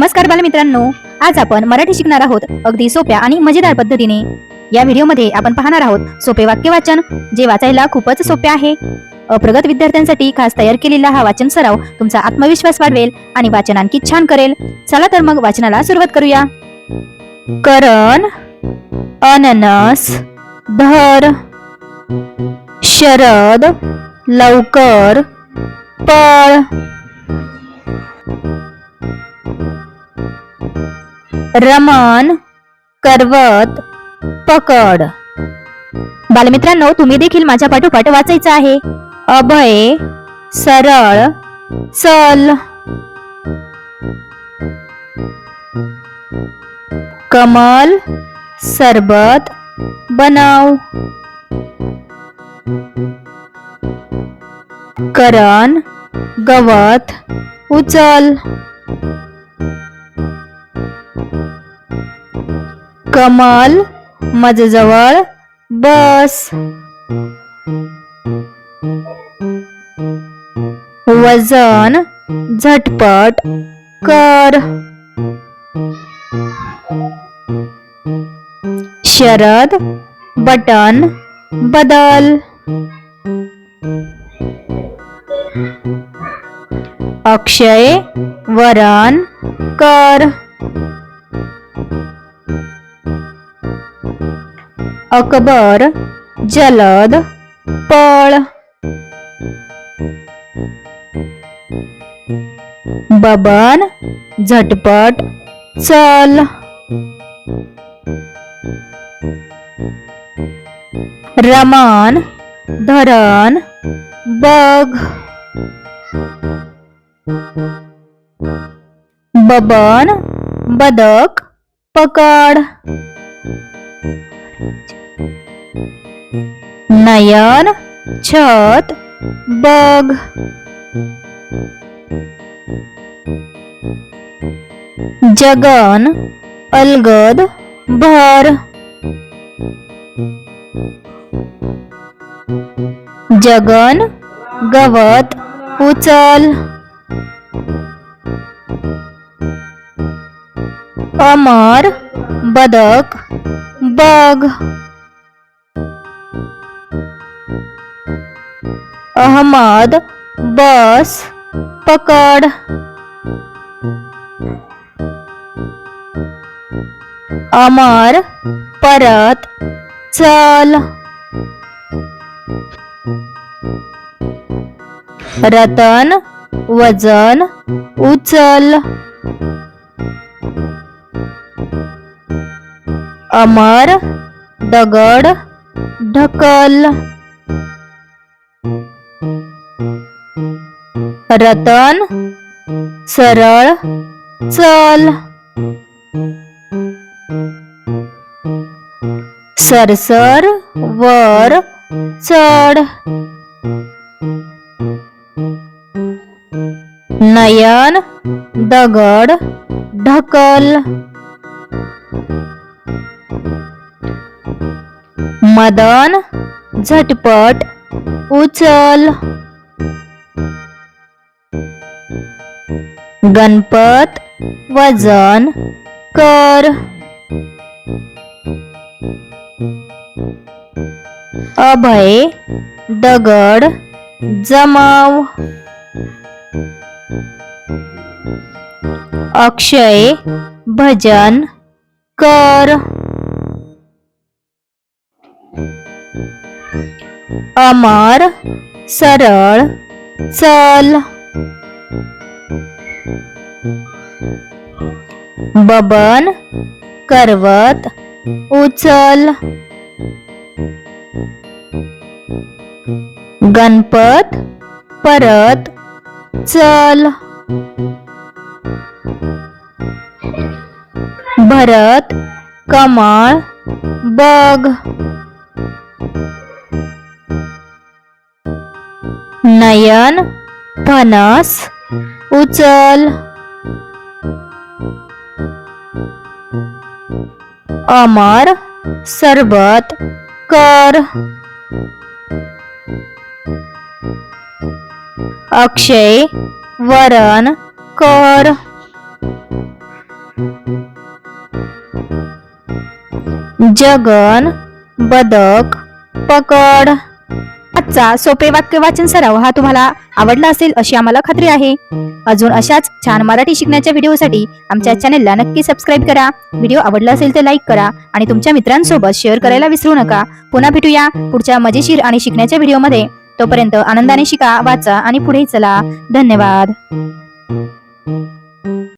नमस्कार बालमित्रांनो, आज आपण मराठी शिकणार आहोत अगदी सोप्या आणि मजेदार पद्धतीने। या व्हिडिओमध्ये आपण पाहणार आहोत सोपे वाक्य वाचन, जे वाचायला खूपच सोपे आहे। अप्रगत विद्यार्थ्यांसाठी खास तयार केलेला हा वाचन सराव तुमचा आत्मविश्वास वाढवेल आणि वाचन आणखी छान करेल। चला तर मग वाचनाला सुरुवात करूया। करण, अननस, धर, शरद, लवकर, पळ, रमण, करवत, पकड। बालमित्रांनो, तुम्ही देखील माझ्या पाठोपाठ वाचायचं आहे। अभय, सरळ, चल, कमल, सरबत, बनव, करण, गवत, उचल, कमल, माझ्याजवळ बस, वजन, झटपट कर, शरद, बटन बदल, अक्षय, वरण कर, अकबर, जलद पळ, बबन, झटपट चल, रमण, धरण बघ, बबन, बदक पकड, नयन, छत बघ, जगन, अलगद भर, जगन, गवत उचल, अमर, बदक बघ, अहमद, बस पकड, अमर, परत चल, रतन, वजन उचल, अमर, दगड ढकल, रतन, सरळ चल, सरसर वर चढ, नयन, दगड ढकल, मदन, झटपट उचल, गणपत, वजन कर, अभय, दगड जमाव, अक्षय, भजन कर, अमर, सरळ चल, बबन, करवत उचल, गणपत, परत चल, भरत, कमळ बघ, नयन, फणस उचल, अमर, सरबत कर, अक्षय, वरण कर, जगन बदक पकड. आजचा सोपे वाक्य वाचन सराव हा तुम्हाला आवडला असेल अशी आम्हाला खात्री आहे. अजून अशाच छान मराठी शिकण्याच्या व्हिडिओसाठी आमच्या चॅनेलला नक्की सबस्क्राईब करा. व्हिडिओ आवडला असेल तर लाईक करा आणि तुमच्या मित्रांसोबत शेअर करायला विसरू नका. पुन्हा भेटूया पुढच्या मजेशीर आणि शिकण्याच्या व्हिडिओमध्ये. तोपर्यंत आनंदाने शिका, वाचा आणि पुढे चला. धन्यवाद.